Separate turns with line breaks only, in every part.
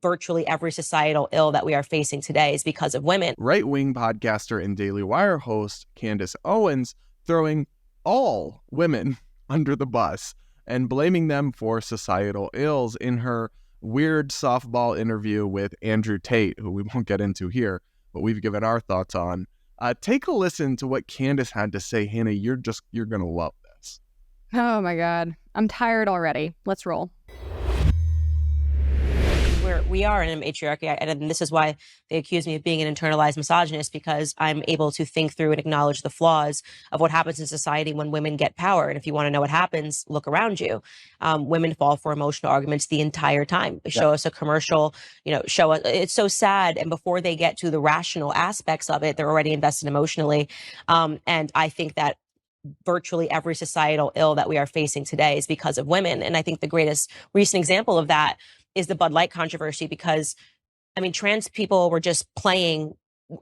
virtually every societal ill that we are facing today is because of women.
Right-wing podcaster and Daily Wire host Candace Owens throwing all women under the bus and blaming them for societal ills in her weird softball interview with Andrew Tate, who we won't get into here, but we've given our thoughts on. Take a listen to what Candace had to say. Hannah, you're going to love this.
Oh my God. I'm tired already. Let's roll.
We are in a matriarchy, and this is why they accuse me of being an internalized misogynist, because I'm able to think through and acknowledge the flaws of what happens in society when women get power. And if you want to know what happens, look around you. Women fall for emotional arguments the entire time. Show us a commercial, show us. It's so sad. And before they get to the rational aspects of it, they're already invested emotionally. And I think that virtually every societal ill that we are facing today is because of women. And I think the greatest recent example of that is the Bud Light controversy, because, trans people were just playing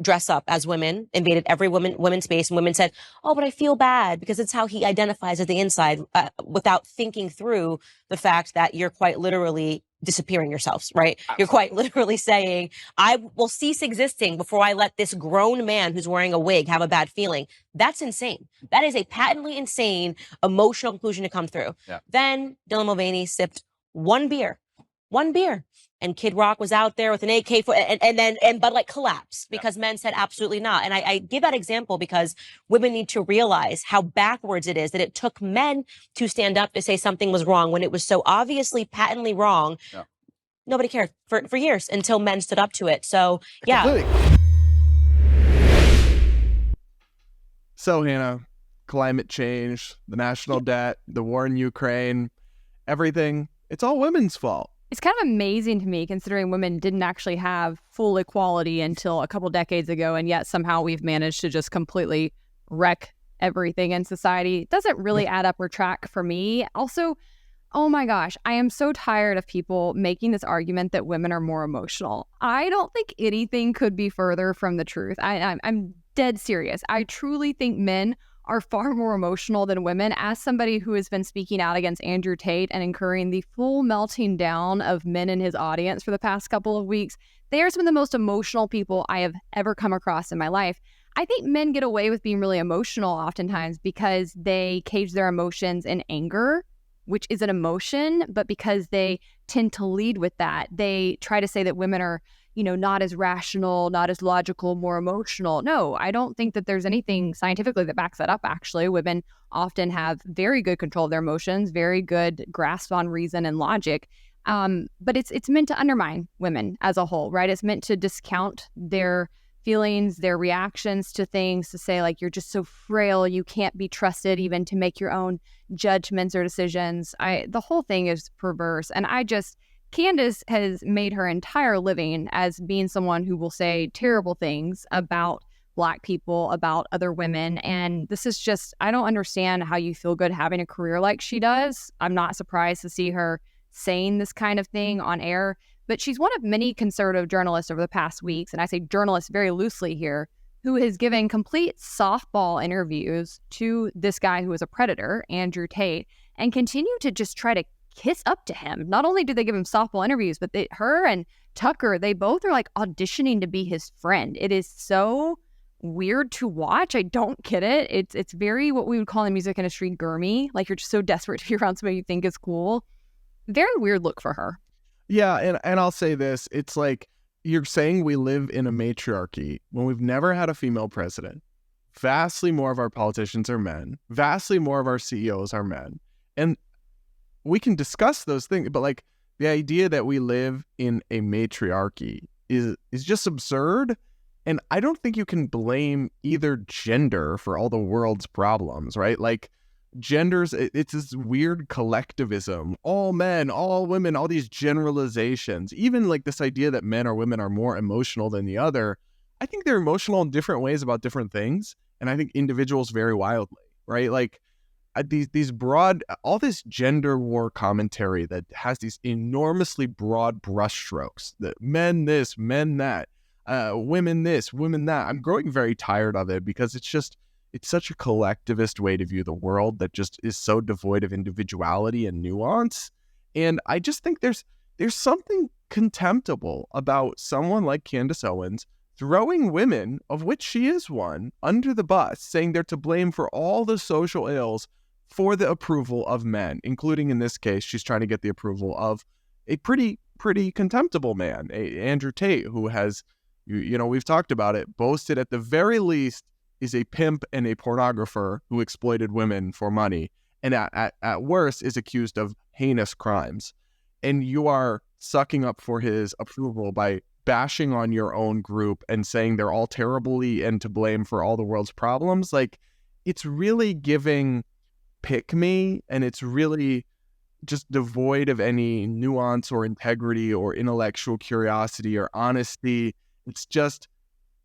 dress up as women, invaded every women's space, and women said, oh, but I feel bad because it's how he identifies at the inside, without thinking through the fact that you're quite literally disappearing yourselves, right? Absolutely. You're quite literally saying, I will cease existing before I let this grown man who's wearing a wig have a bad feeling. That's insane. That is a patently insane emotional conclusion to come through. Yeah. Then Dylan Mulvaney sipped one beer, and Kid Rock was out there with an AK and Bud Light collapsed because men said absolutely not. And I give that example because women need to realize how backwards it is that it took men to stand up to say something was wrong when it was so obviously patently wrong. Yeah. Nobody cared for years until men stood up to it. So yeah.
Completely. So Hannah, climate change, the national debt, the war in Ukraine, everything, it's all women's fault.
It's kind of amazing to me, considering women didn't actually have full equality until a couple decades ago, and yet somehow we've managed to just completely wreck everything in society. It doesn't really add up or track for me. Also, oh my gosh, I am so tired of people making this argument that women are more emotional. I don't think anything could be further from the truth. I'm dead serious. I truly think men are far more emotional than women. As somebody who has been speaking out against Andrew Tate and incurring the full melting down of men in his audience for the past couple of weeks, they are some of the most emotional people I have ever come across in my life. I think men get away with being really emotional oftentimes because they cage their emotions in anger, which is an emotion, but because they tend to lead with that, they try to say that women are not as rational, not as logical, more emotional. No, I don't think that there's anything scientifically that backs that up, actually. Women often have very good control of their emotions, very good grasp on reason and logic. But it's meant to undermine women as a whole, right? It's meant to discount their feelings, their reactions to things, to say, like, you're just so frail, you can't be trusted even to make your own judgments or decisions. The whole thing is perverse. And Candace has made her entire living as being someone who will say terrible things about Black people, about other women. And this is just, I don't understand how you feel good having a career like she does. I'm not surprised to see her saying this kind of thing on air, but she's one of many conservative journalists over the past weeks, and I say journalists very loosely here, who has given complete softball interviews to this guy who is a predator, Andrew Tate, and continue to just try to kiss up to him. Not only do they give him softball interviews, but her and Tucker, they both are like auditioning to be his friend. It is so weird to watch. I don't get it. It's very what we would call in the music industry gurmy. Like, you're just so desperate to be around somebody you think is cool. Very weird look for her.
Yeah, and I'll say this. It's like, you're saying we live in a matriarchy when we've never had a female president. Vastly more of our politicians are men. Vastly more of our CEOs are men. And we can discuss those things, but like, the idea that we live in a matriarchy is just absurd. And I don't think you can blame either gender for all the world's problems, right? Like, genders, it's this weird collectivism, all men, all women, all these generalizations, even like this idea that men or women are more emotional than the other. I think they're emotional in different ways about different things. And I think individuals vary wildly, right? Like, these broad, all this gender war commentary that has these enormously broad brushstrokes, that men this, men that, women this, women that. I'm growing very tired of it because it's such a collectivist way to view the world that just is so devoid of individuality and nuance. And I just think there's something contemptible about someone like Candace Owens throwing women, of which she is one, under the bus, saying they're to blame for all the social ills for the approval of men, including in this case, she's trying to get the approval of a pretty contemptible man, Andrew Tate, who has, we've talked about it, boasted at the very least is a pimp and a pornographer who exploited women for money, and at worst is accused of heinous crimes. And you are sucking up for his approval by bashing on your own group and saying they're all terribly and to blame for all the world's problems. Like, it's really giving pick me, and it's really just devoid of any nuance or integrity or intellectual curiosity or honesty. It's just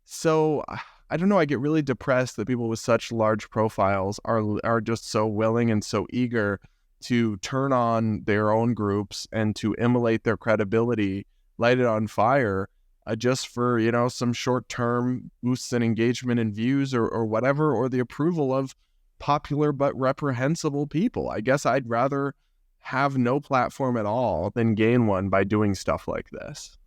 so, I don't know, I get really depressed that people with such large profiles are just so willing and so eager to turn on their own groups and to immolate their credibility, light it on fire, just for, some short-term boosts in engagement and views or whatever, or the approval of popular but reprehensible people. I guess I'd rather have no platform at all than gain one by doing stuff like this.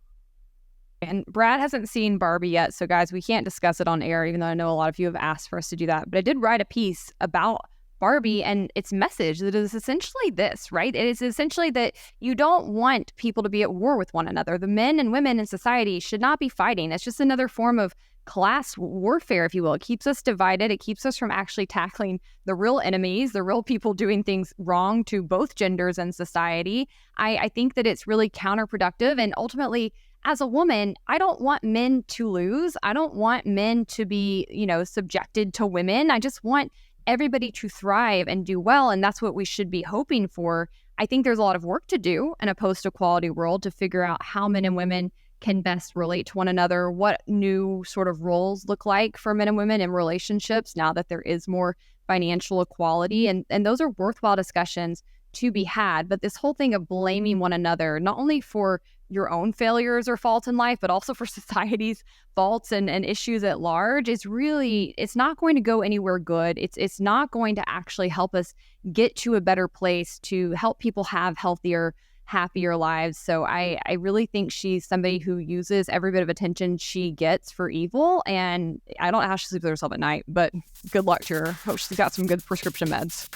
And Brad hasn't seen Barbie yet, so guys, we can't discuss it on air, even though I know a lot of you have asked for us to do that. But I did write a piece about Barbie and its message that is essentially this, right? It is essentially that you don't want people to be at war with one another. The men and women in society should not be fighting. It's just another form of class warfare, if you will. It keeps us divided. It keeps us from actually tackling the real enemies, the real people doing things wrong to both genders in society. I think that it's really counterproductive. And ultimately, as a woman, I don't want men to lose. I don't want men to be, subjected to women. I just want everybody to thrive and do well. And that's what we should be hoping for. I think there's a lot of work to do in a post-equality world to figure out how men and women can best relate to one another, what new sort of roles look like for men and women in relationships now that there is more financial equality. And those are worthwhile discussions to be had. But this whole thing of blaming one another, not only for your own failures or faults in life, but also for society's faults and issues at large, is really, it's not going to go anywhere good. It's not going to actually help us get to a better place to help people have healthier, happier lives. So I really think she's somebody who uses every bit of attention she gets for evil. And I don't know how she sleeps with herself at night, but good luck to her. Hope she's got some good prescription meds.